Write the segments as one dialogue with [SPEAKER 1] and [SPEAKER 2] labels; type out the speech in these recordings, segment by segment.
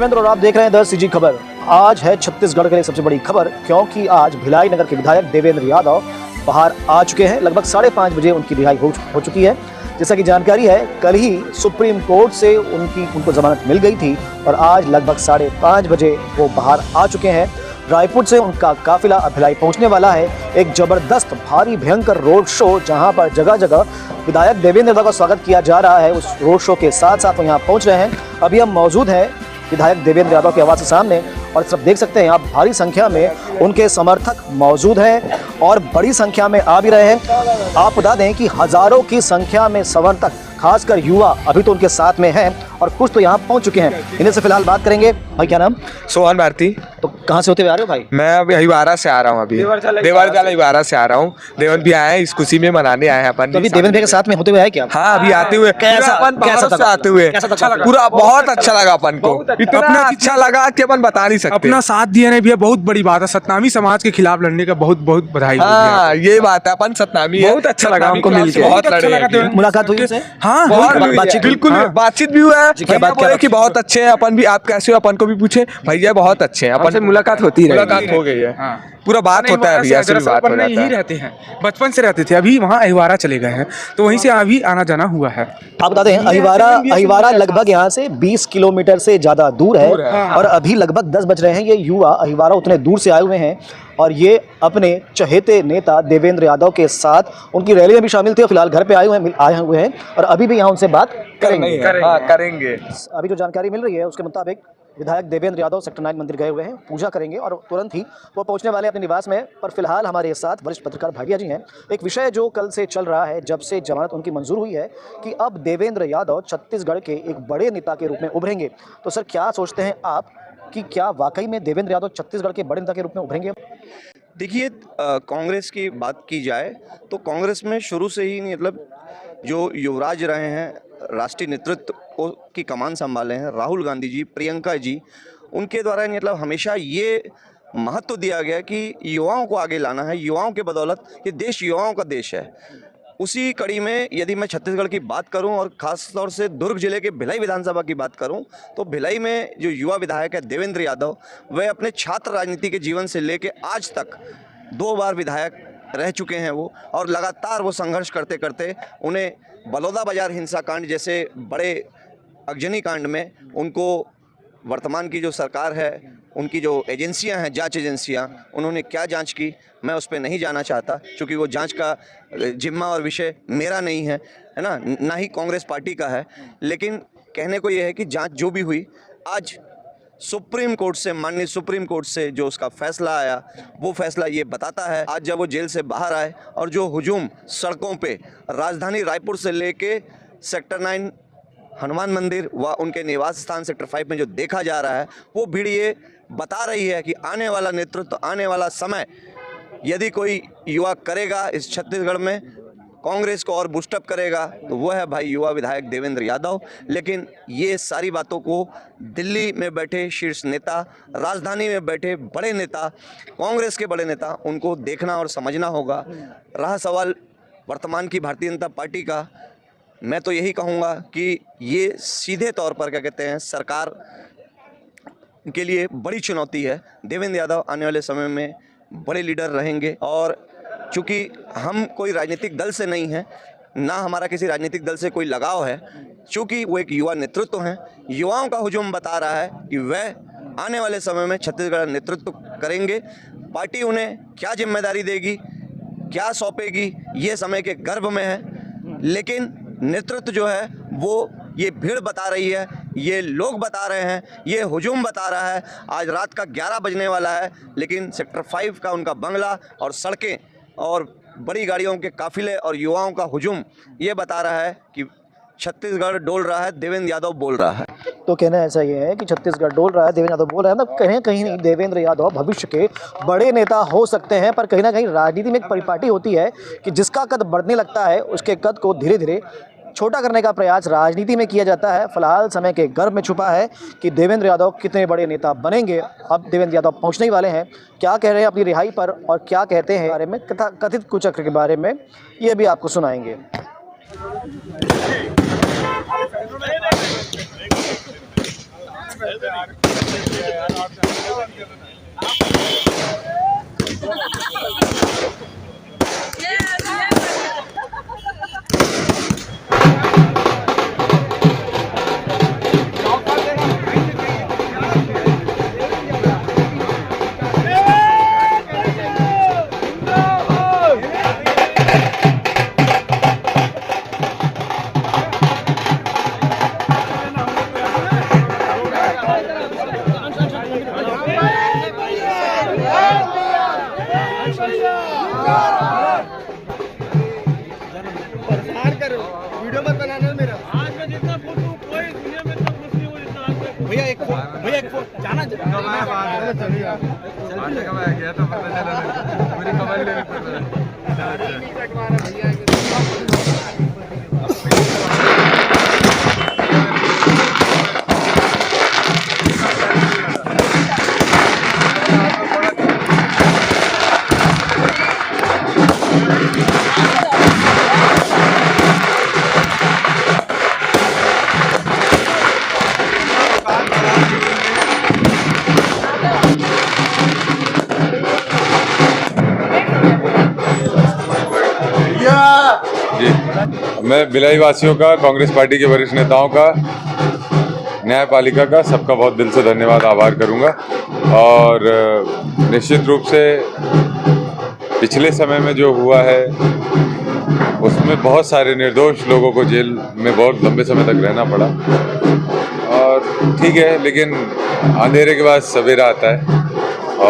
[SPEAKER 1] शिवेंद्र और आप देख रहे हैं 10 CG खबर। आज है छत्तीसगढ़ के लिए सबसे बड़ी खबर, क्योंकि आज भिलाई नगर के विधायक देवेंद्र यादव बाहर आ चुके हैं। लगभग 5:30 बजे उनकी रिहाई हो चुकी है। जैसा कि जानकारी है, कल ही सुप्रीम कोर्ट से उनको जमानत मिल गई थी और आज लगभग 5:30 बजे वो बाहर आ चुके हैं। रायपुर से उनका काफिला भिलाई पहुंचने वाला है। एक जबरदस्त भारी भयंकर रोड शो, जहां पर जगह जगह विधायक देवेंद्र यादव का स्वागत किया जा रहा है। उस रोड शो के साथ साथ वो यहाँ पहुंच रहे हैं। अभी हम मौजूद हैं विधायक देवेंद्र यादव के आवास के सामने और सब देख सकते हैं यहाँ भारी संख्या में उनके समर्थक मौजूद हैं और बड़ी संख्या में आ भी रहे हैं। आप बता दें कि हजारों की संख्या में समर्थक, खासकर युवा, अभी तो उनके साथ में हैं और कुछ तो यहाँ पहुँच चुके हैं। इन्हीं से फिलहाल बात करेंगे। भाई क्या नाम?
[SPEAKER 2] सोहन भारती।
[SPEAKER 1] तो कहाँ से होते हुए आ रहे हो भाई?
[SPEAKER 2] मैं अभी अहिवारा से आ रहा हूँ। अभी देवरजाला अहिवारा से आ रहा हूँ। देवेंद्र भी आए हैं, इस खुशी में मनाने आए हैं अपन।
[SPEAKER 1] तो अभी देवेंद्र भाई के साथ में होते हुए आए क्या?
[SPEAKER 2] हाँ, अभी आते हुए
[SPEAKER 1] कैसा
[SPEAKER 2] आते हुए पूरा बहुत अच्छा लगा अपन को। इतना अच्छा लगा कि अपन बता नहीं सकते।
[SPEAKER 3] अपना साथ दिया नहीं भैया, बहुत बड़ी बात है। सतनामी समाज के खिलाफ लड़ने का बहुत बहुत बधाई।
[SPEAKER 2] हाँ, ये बात है। अपन सतनामी
[SPEAKER 3] बहुत अच्छा लगा हमको मिलकर,
[SPEAKER 2] बहुत लड़े।
[SPEAKER 1] मुलाकात हुई उनसे?
[SPEAKER 3] हाँ,
[SPEAKER 2] बिल्कुल बातचीत भी हुआ है। बोले कि बहुत अच्छे हैं अपन भी, आप कैसे हो? अपन को भी पूछे भैया बहुत अच्छे हैं। अपन से मुलाकात होती है, मुलाकात हो गई है। पूरा बात होता है भैया से, बात हो जाता है।
[SPEAKER 3] रहते हैं, बचपन से रहते थे। अभी वहाँ अहिवारा चले गए हैं, तो वहीं से अभी आना जाना हुआ है।
[SPEAKER 1] आप बता दें, अहिवारा लगभग यहाँ से 20 किलोमीटर से ज्यादा दूर है और अभी लगभग 10 बज रहे हैं। ये युवा अहिवारा उतने दूर से आए हुए हैं और ये अपने चहेते नेता देवेंद्र यादव के साथ उनकी रैली में भी शामिल थे। फिलहाल घर पे आए हुए हैं और अभी भी यहाँ उनसे बात
[SPEAKER 2] करेंगे।
[SPEAKER 1] अभी जो जानकारी मिल रही है उसके मुताबिक विधायक देवेंद्र यादव सेक्टर 9 मंदिर गए हुए हैं, पूजा करेंगे और तुरंत ही वो पहुंचने वाले अपने निवास में। पर फिलहाल हमारे साथ वरिष्ठ पत्रकार भाटिया जी हैं। एक विषय जो कल से चल रहा है, जब से जमानत उनकी मंजूर हुई है, कि अब देवेंद्र यादव छत्तीसगढ़ के एक बड़े नेता के रूप में उभरेंगे। तो सर, क्या सोचते हैं आप कि क्या वाकई में देवेंद्र यादव छत्तीसगढ़ के बड़े नेता के रूप में उभरेंगे?
[SPEAKER 4] देखिए, कांग्रेस की बात की जाए तो कांग्रेस में शुरू से ही मतलब जो युवराज रहे हैं, राष्ट्रीय नेतृत्व की कमान संभाले हैं राहुल गांधी जी, प्रियंका जी, उनके द्वारा मतलब हमेशा ये महत्व दिया गया कि युवाओं को आगे लाना है। युवाओं के बदौलत ये देश युवाओं का देश है। उसी कड़ी में यदि मैं छत्तीसगढ़ की बात करूं और ख़ास तौर से दुर्ग जिले के भिलाई विधानसभा की बात करूं, तो भिलाई में जो युवा विधायक है देवेंद्र यादव, वह अपने छात्र राजनीति के जीवन से लेकर आज तक 2 बार विधायक रह चुके हैं वो, और लगातार वो संघर्ष करते करते उन्हें बलौदा बाजार हिंसाकांड जैसे बड़े अगजनी कांड में उनको वर्तमान की जो सरकार है, उनकी जो एजेंसियां हैं, जांच एजेंसियां, उन्होंने क्या जांच की मैं उस पर नहीं जाना चाहता, क्योंकि वो जांच का जिम्मा और विषय मेरा नहीं है ना, ना ही कांग्रेस पार्टी का है। लेकिन कहने को ये है कि जांच जो भी हुई, आज सुप्रीम कोर्ट से, माननीय सुप्रीम कोर्ट से जो उसका फैसला आया, वो फैसला ये बताता है, आज जब वो जेल से बाहर आए और जो हुजूम सड़कों पे राजधानी रायपुर से लेके सेक्टर 9 हनुमान मंदिर व उनके निवास स्थान सेक्टर 5 में जो देखा जा रहा है, वो भीड़ ये बता रही है कि आने वाला नेतृत्व, आने वाला समय यदि कोई युवा करेगा इस छत्तीसगढ़ में, कांग्रेस को और बूस्टअप करेगा, तो वो है भाई युवा विधायक देवेंद्र यादव। लेकिन ये सारी बातों को दिल्ली में बैठे शीर्ष नेता, राजधानी में बैठे बड़े नेता, कांग्रेस के बड़े नेता, उनको देखना और समझना होगा। रहा सवाल वर्तमान की भारतीय जनता पार्टी का, मैं तो यही कहूँगा कि ये सीधे तौर पर क्या कहते हैं, सरकार के लिए बड़ी चुनौती है। देवेंद्र यादव आने वाले समय में बड़े लीडर रहेंगे और चूँकि हम कोई राजनीतिक दल से नहीं हैं, ना हमारा किसी राजनीतिक दल से कोई लगाव है, चूँकि वो एक युवा नेतृत्व हैं, युवाओं का हुजूम बता रहा है कि वह आने वाले समय में छत्तीसगढ़ नेतृत्व करेंगे। पार्टी उन्हें क्या जिम्मेदारी देगी, क्या सौंपेगी, ये समय के गर्भ में है। लेकिन नेतृत्व जो है वो ये भीड़ बता रही है, ये लोग बता रहे हैं, ये हुजूम बता रहा है। आज रात का 11 बजने वाला है, लेकिन सेक्टर 5 का उनका बंगला और सड़कें और बड़ी गाड़ियों के काफिले और युवाओं का हुजूम ये बता रहा है कि छत्तीसगढ़ डोल रहा है, देवेंद्र यादव बोल रहा है।
[SPEAKER 1] तो कहना ऐसा ये है कि छत्तीसगढ़ डोल रहा है, देवेंद्र यादव बोल रहा है ना। कहीं नहीं देवेंद्र यादव भविष्य के बड़े नेता हो सकते हैं, पर कहीं ना कहीं राजनीति में एक परिपाटी होती है कि जिसका कद बढ़ने लगता है, उसके कद को धीरे धीरे छोटा करने का प्रयास राजनीति में किया जाता है। फिलहाल समय के गर्भ में छुपा है कि देवेंद्र यादव कितने बड़े नेता बनेंगे। अब देवेंद्र यादव पहुंचने ही वाले हैं। क्या कह रहे हैं अपनी रिहाई पर और क्या कहते हैं बारे में, कथित कुचक्र के बारे में, ये भी आपको सुनाएंगे।
[SPEAKER 5] मैं भिलाई वासियों का, कांग्रेस पार्टी के वरिष्ठ नेताओं का, न्यायपालिका का सबका बहुत दिल से धन्यवाद आभार करूंगा। और निश्चित रूप से पिछले समय में जो हुआ है उसमें बहुत सारे निर्दोष लोगों को जेल में बहुत लंबे समय तक रहना पड़ा, और ठीक है, लेकिन अंधेरे के बाद सवेरा आता है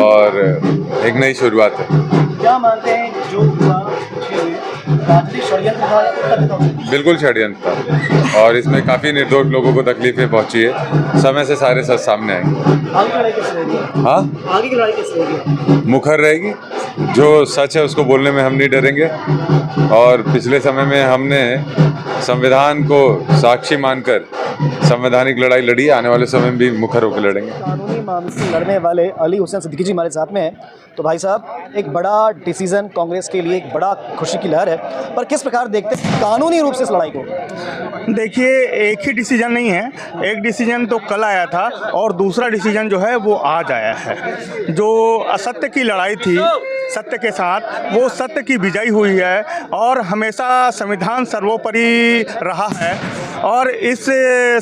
[SPEAKER 5] और एक नई शुरुआत है।
[SPEAKER 1] क्या मानते हैं जो हुआ राजनीतिक षड्यंत्र था या तथ्य था?
[SPEAKER 5] बिल्कुल षड्यंत्र था, और इसमें काफ़ी निर्दोष लोगों को तकलीफें पहुंची है। समय से सारे सच सामने आएंगे।
[SPEAKER 1] आगे की लड़ाई कैसे रहेगी?
[SPEAKER 5] हाँ,
[SPEAKER 1] आगे की लड़ाई कैसे रहेगी?
[SPEAKER 5] मुखर रहेगी। जो सच है उसको बोलने में हम नहीं डरेंगे, और पिछले समय में हमने संविधान को साक्षी मानकर संवैधानिक लड़ाई लड़ी, आने वाले समय में भी मुखर होकर लड़ेंगे।
[SPEAKER 1] कानूनी मामले से लड़ने वाले अली हुसैन सिद्दीकी जी हमारे साथ में हैं। तो भाई साहब, एक बड़ा डिसीजन कांग्रेस के लिए, एक बड़ा खुशी की लहर है, पर किस प्रकार देखते हैं कानूनी रूप से इस लड़ाई को?
[SPEAKER 3] देखिए, एक ही डिसीजन नहीं है, एक डिसीजन तो कल आया था और दूसरा डिसीजन जो है वो आज आया है। जो असत्य की लड़ाई थी सत्य के साथ, वो सत्य की विजय हुई है, और हमेशा संविधान सर्वोपरि रहा है, और इस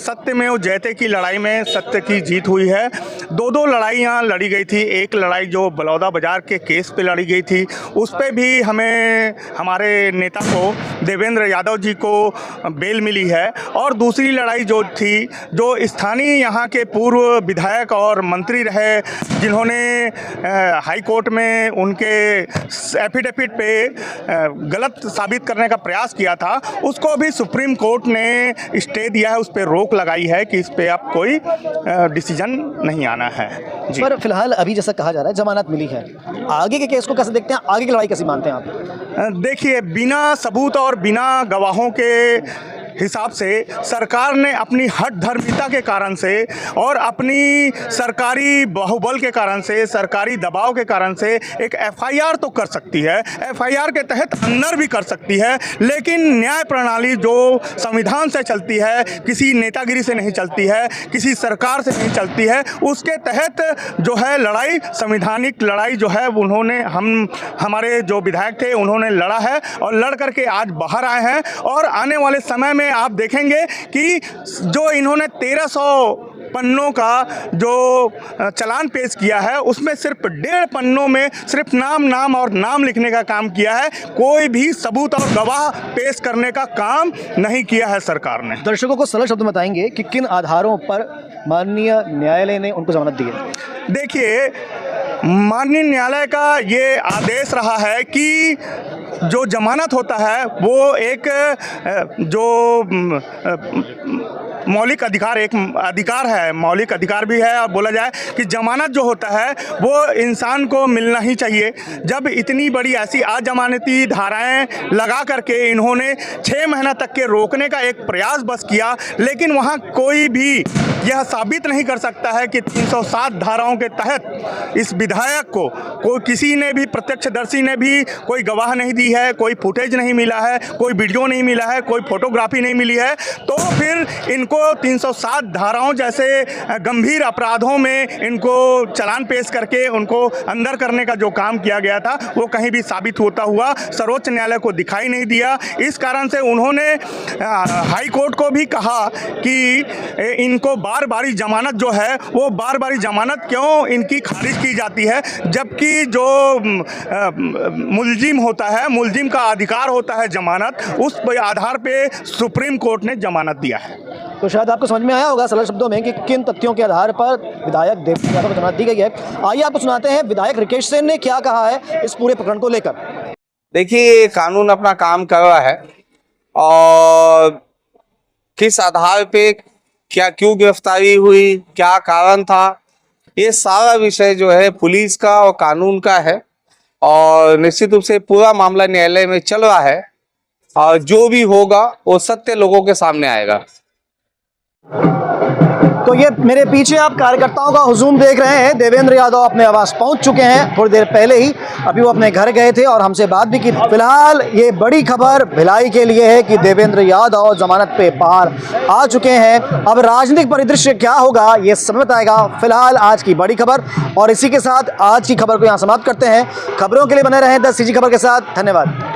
[SPEAKER 3] सत्य में वो जयते की लड़ाई में सत्य की जीत हुई है। दो लड़ाइयाँ लड़ी गई थी। एक लड़ाई जो बलौदा बाजार के केस पे लड़ी गई थी, उस पे भी हमें, हमारे नेता को, देवेंद्र यादव जी को बेल मिली है, और दूसरी लड़ाई जो थी, जो स्थानीय यहाँ के पूर्व विधायक और मंत्री रहे, जिन्होंने हाई कोर्ट में उनके एफिडेविट पे गलत साबित करने का प्रयास किया था, उसको भी सुप्रीम कोर्ट ने स्टे दिया है, उस पर रोक लगाई है कि इस पे अब कोई डिसीजन नहीं आना है जी।
[SPEAKER 1] पर फिलहाल अभी जैसा कहा जा रहा है जमानत मिली है, आगे के केस को कैसे देखते हैं? आगे की लड़ाई कैसे मानते हैं आप?
[SPEAKER 3] देखिए, बिना सबूत और बिना गवाहों के हिसाब से सरकार ने अपनी हठधर्मिता के कारण से और अपनी सरकारी बाहुबल के कारण से, सरकारी दबाव के कारण से एक एफआईआर तो कर सकती है, एफआईआर के तहत अंदर भी कर सकती है, लेकिन न्याय प्रणाली जो संविधान से चलती है, किसी नेतागिरी से नहीं चलती है, किसी सरकार से नहीं चलती है, उसके तहत जो है लड़ाई, संवैधानिक लड़ाई जो है उन्होंने, हमारे जो विधायक थे उन्होंने लड़ा है, और लड़ करके आज बाहर आए हैं। और आने वाले समय में आप देखेंगे कि जो इन्होंने 1300 पन्नों का जो चालान पेश किया है, उसमें सिर्फ 1.5 पन्नों में सिर्फ नाम और नाम लिखने का काम किया है, कोई भी सबूत और गवाह पेश करने का काम नहीं किया है सरकार ने।
[SPEAKER 1] दर्शकों को सरल शब्द में बताएंगे कि किन आधारों पर माननीय न्यायालय ने उनको जमानत दी है?
[SPEAKER 3] देखिए, माननीय न्यायालय का ये आदेश रहा है कि जो जमानत होता है वो एक जो मौलिक अधिकार, एक अधिकार है, मौलिक अधिकार भी है, और बोला जाए कि जमानत जो होता है वो इंसान को मिलना ही चाहिए। जब इतनी बड़ी ऐसी अजमानती धाराएं लगा करके इन्होंने 6 महीना तक के रोकने का एक प्रयास बस किया, लेकिन वहाँ कोई भी यह साबित नहीं कर सकता है कि 307 धाराओं के तहत इस विधायक को कोई, किसी ने भी, प्रत्यक्षदर्शी ने भी कोई गवाह नहीं दी है, कोई फुटेज नहीं मिला है, कोई वीडियो नहीं मिला है, कोई फोटोग्राफी नहीं मिली है, तो फिर इनको इनको 307 धाराओं जैसे गंभीर अपराधों में इनको चालान पेश करके उनको अंदर करने का जो काम किया गया था वो कहीं भी साबित होता हुआ सर्वोच्च न्यायालय को दिखाई नहीं दिया। इस कारण से उन्होंने हाई कोर्ट को भी कहा कि इनको बार बारी जमानत जो है वो बार बारी जमानत क्यों इनकी खारिज की जाती है, जबकि जो मुलजिम होता है, मुलजिम का अधिकार होता है जमानत, उस आधार पे सुप्रीम कोर्ट ने जमानत दिया है।
[SPEAKER 1] तो शायद आपको समझ में आया होगा सरल शब्दों में कि किन तथ्यों के आधार पर विधायक देवेंद्र यादव को जमानत दी गई है। आइए आपको सुनाते हैं विधायक रिकेश सेन ने क्या कहा है इस पूरे प्रकरण को लेकर।
[SPEAKER 6] देखिए, कानून अपना काम कर रहा है और किस आधार पे क्या क्यों गिरफ्तारी हुई, क्या कारण था, ये सारा विषय जो है पुलिस का और कानून का है और निश्चित रूप से पूरा मामला न्यायालय में चल रहा है और जो भी होगा वो सत्य लोगों के सामने आएगा।
[SPEAKER 1] तो ये मेरे पीछे आप कार्यकर्ताओं का हुजूम देख रहे हैं। देवेंद्र यादव अपने आवास पहुंच चुके हैं थोड़ी देर पहले ही। अभी वो अपने घर गए थे और हमसे बात भी की। फिलहाल ये बड़ी खबर भिलाई के लिए है कि देवेंद्र यादव जमानत पे बाहर आ चुके हैं। अब राजनीतिक परिदृश्य क्या होगा ये समय बताएगा। फिलहाल आज की बड़ी खबर, और इसी के साथ आज की खबर को यहाँ समाप्त करते हैं। खबरों के लिए बने रहें 10 CG खबर के साथ। धन्यवाद।